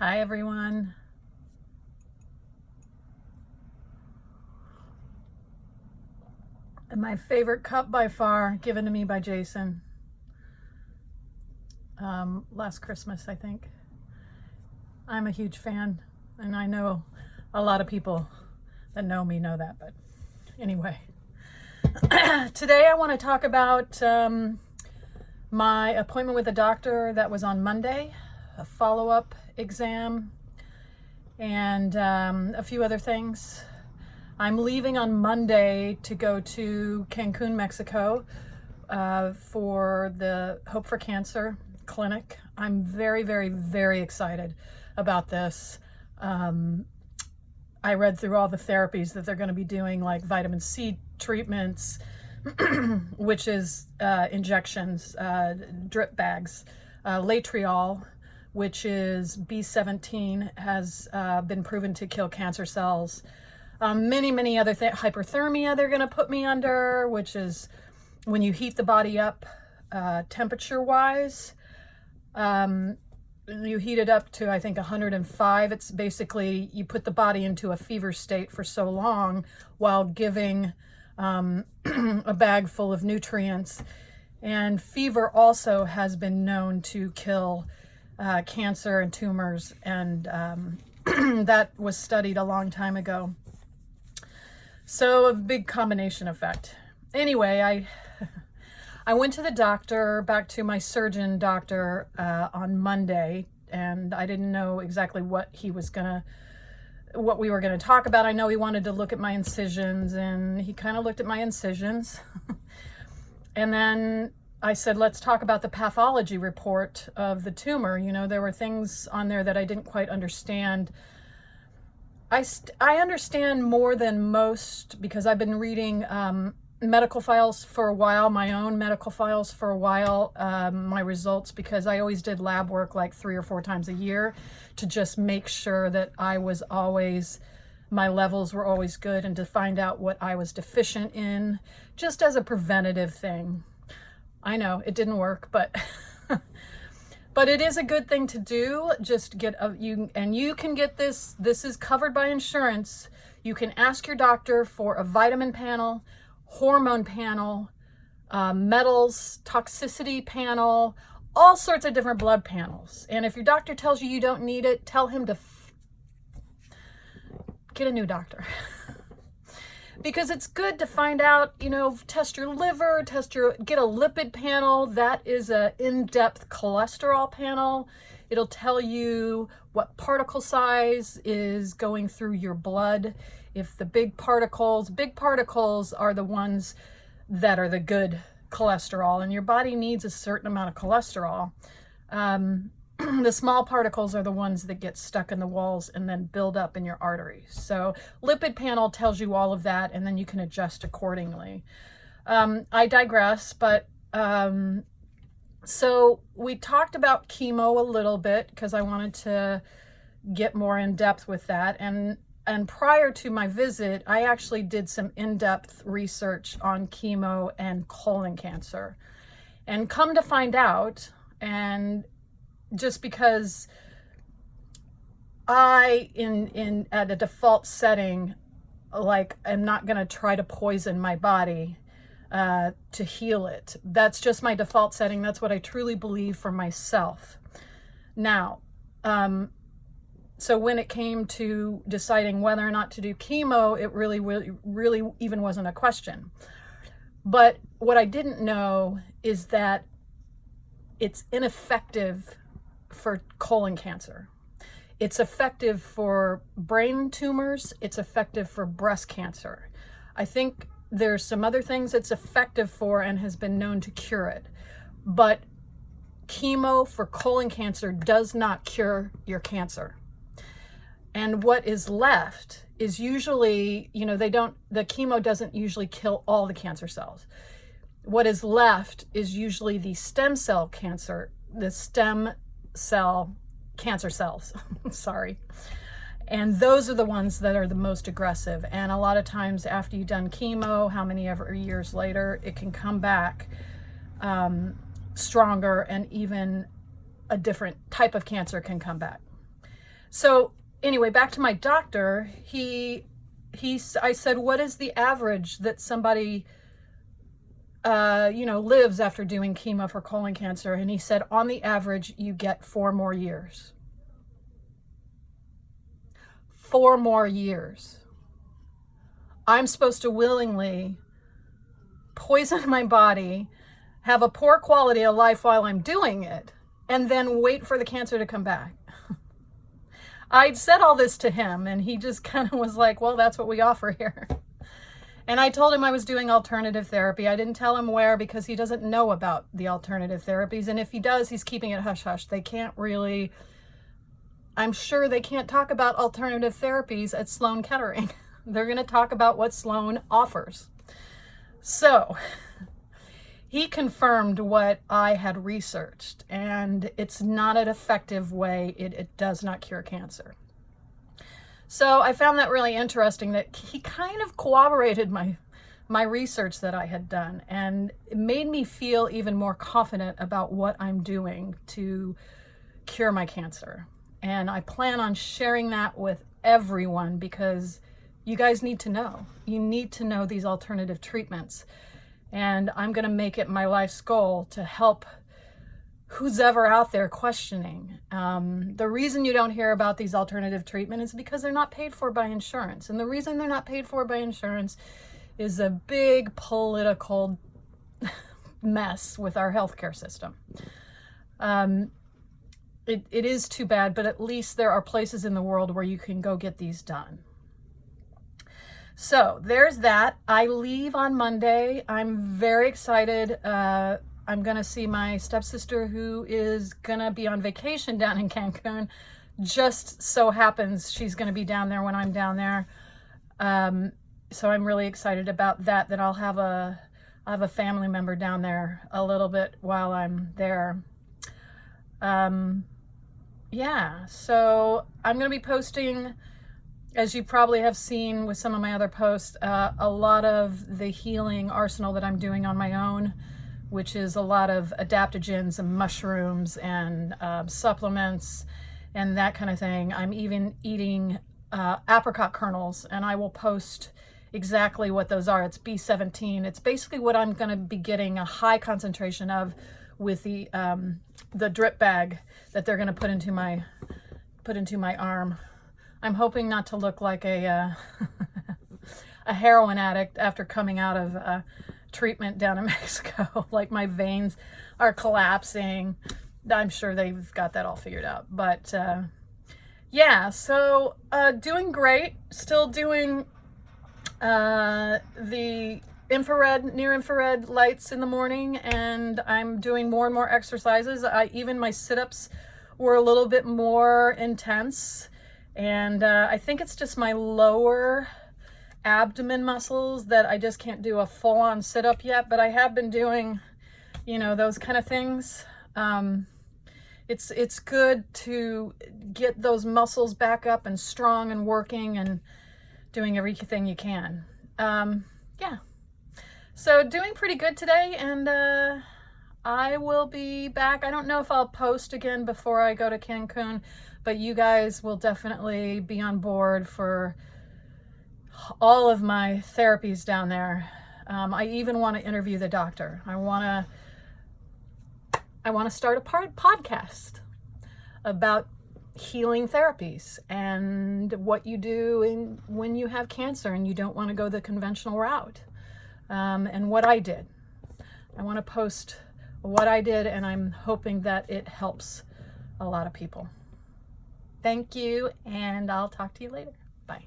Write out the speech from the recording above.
Hi everyone. And my favorite cup by far, given to me by Jason last Christmas, I think. I'm a huge fan, and I know a lot of people that know me know that, but anyway. Today I want to talk about my appointment with the doctor that was on Monday, a follow-up exam, and a few other things. I'm leaving on Monday to go to Cancun, Mexico for the Hope4Cancer clinic. I'm very, very, very excited about this. I read through all the therapies that they're going to be doing, like vitamin C treatments, which is injections, drip bags, Latriol, which is B17, has been proven to kill cancer cells. Many other things. Hyperthermia they're going to put me under, which is when you heat the body up temperature-wise. You heat it up to, I think, 105. It's basically you put the body into a fever state for so long while giving a bag full of nutrients. And fever also has been known to kill cancer and tumors, and that was studied a long time ago. So a big combination effect. Anyway, I went to the doctor, back to my surgeon doctor on Monday, and I didn't know exactly what we were gonna talk about. I know he wanted to look at my incisions, and he kind of looked at my incisions. And then I said, let's talk about the pathology report of the tumor. You know, there were things on there that I didn't quite understand. I understand more than most because I've been reading medical files for a while, my own medical files for a while, my results, because I always did lab work like 3 or 4 times a year to just make sure that my levels were always good, and to find out what I was deficient in, just as a preventative thing. I know it didn't work, but but it is a good thing to do. Just get you can get this is covered by insurance. You can ask your doctor for a vitamin panel, hormone panel, metals toxicity panel, all sorts of different blood panels. And if your doctor tells you don't need it, tell him to get a new doctor. Because it's good to find out, you know, test your liver, get a lipid panel. That is a in-depth cholesterol panel. It'll tell you what particle size is going through your blood. If the big particles are the ones that are the good cholesterol, and your body needs a certain amount of cholesterol. The small particles are the ones that get stuck in the walls and then build up in your arteries. So lipid panel tells you all of that, and then you can adjust accordingly. I digress, but so we talked about chemo a little bit because I wanted to get more in depth with that. And prior to my visit, I actually did some in-depth research on chemo and colon cancer. And come to find out, and just because I, at a default setting, like, I'm not going to try to poison my body to heal it. That's just my default setting. That's what I truly believe for myself. Now, so when it came to deciding whether or not to do chemo, it really even wasn't a question. But what I didn't know is that it's ineffective for colon cancer. It's effective for brain tumors. It's effective for breast cancer. I think there's some other things it's effective for and has been known to cure it. But chemo for colon cancer does not cure your cancer. And what is left is usually, you know, the chemo doesn't usually kill all the cancer cells. What is left is usually the stem cell cancer cells, sorry. And those are the ones that are the most aggressive. And a lot of times after you've done chemo, how many ever years later, it can come back stronger, and even a different type of cancer can come back. So anyway, back to my doctor. I said, what is the average that somebody, lives after doing chemo for colon cancer? And he said, on the average, you get 4 more years. 4 more years. I'm supposed to willingly poison my body, have a poor quality of life while I'm doing it, and then wait for the cancer to come back. I'd said all this to him, and he just kind of was like, well, that's what we offer here. And I told him I was doing alternative therapy. I didn't tell him where because he doesn't know about the alternative therapies. And if he does, he's keeping it hush-hush. They can't really, I'm sure they can't talk about alternative therapies at Sloan Kettering. They're going to talk about what Sloan offers. So he confirmed what I had researched, and it's not an effective way. It does not cure cancer. So I found that really interesting that he kind of corroborated my research that I had done, and it made me feel even more confident about what I'm doing to cure my cancer. And I plan on sharing that with everyone because you guys need to know. You need to know these alternative treatments. And I'm going to make it my life's goal to help who's ever out there questioning. The reason you don't hear about these alternative treatments is because they're not paid for by insurance. And the reason they're not paid for by insurance is a big political mess with our healthcare system. It is too bad, but at least there are places in the world where you can go get these done. So there's that. I leave on Monday. I'm very excited. I'm going to see my stepsister who is going to be on vacation down in Cancun. Just so happens she's going to be down there when I'm down there. So I'm really excited about that I'll have a family member down there a little bit while I'm there. Yeah, so I'm going to be posting, as you probably have seen with some of my other posts, a lot of the healing arsenal that I'm doing on my own, which is a lot of adaptogens and mushrooms and supplements and that kind of thing. I'm even eating apricot kernels, and I will post exactly what those are. It's B17. It's basically what I'm going to be getting a high concentration of with the drip bag that they're going to put into my arm. I'm hoping not to look like a heroin addict after coming out of treatment down in Mexico. Like my veins are collapsing. I'm sure they've got that all figured out. But yeah, so doing great. Still doing the near infrared lights in the morning, and I'm doing more and more exercises. Even my sit-ups were a little bit more intense. And I think it's just my lower abdomen muscles that I just can't do a full-on sit-up yet, but I have been doing, those kind of things. It's good to get those muscles back up and strong and working and doing everything you can. Yeah. So doing pretty good today, and I will be back. I don't know if I'll post again before I go to Cancun, but you guys will definitely be on board for all of my therapies down there. I even want to interview the doctor. I want to start a podcast about healing therapies and what you do when you have cancer and you don't want to go the conventional route, and what I did. I want to post what I did, and I'm hoping that it helps a lot of people. Thank you, and I'll talk to you later. Bye.